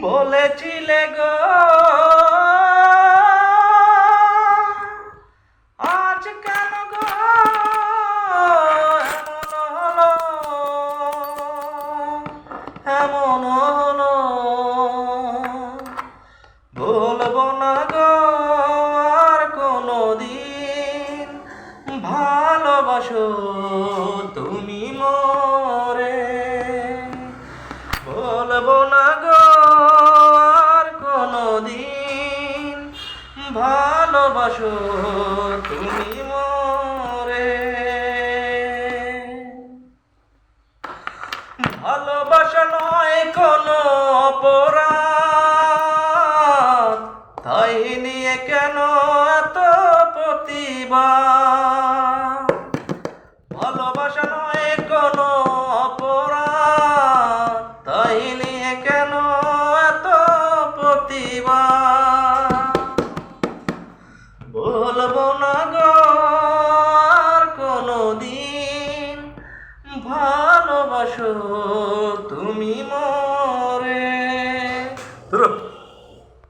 বলেছিলে গো আজ কেন গো এমন হলো বলবো না গো আর কোনোদিন ভালোবাসো তুমি মোরে বলবো না গো আর কোনোদিন ভালোবাসো তুমি মোরে ভালোবাসা নয় কোনো অপরাধ তাই নিয়ে কেন এত প্রতিবাদ ভালোবাসা নয় কোনো অপরাধ তাই নিয়ে কেন এত প্রতিবাদ বলবো না গো আর কোনোদিন ভালোবাসো তুমি মোরে।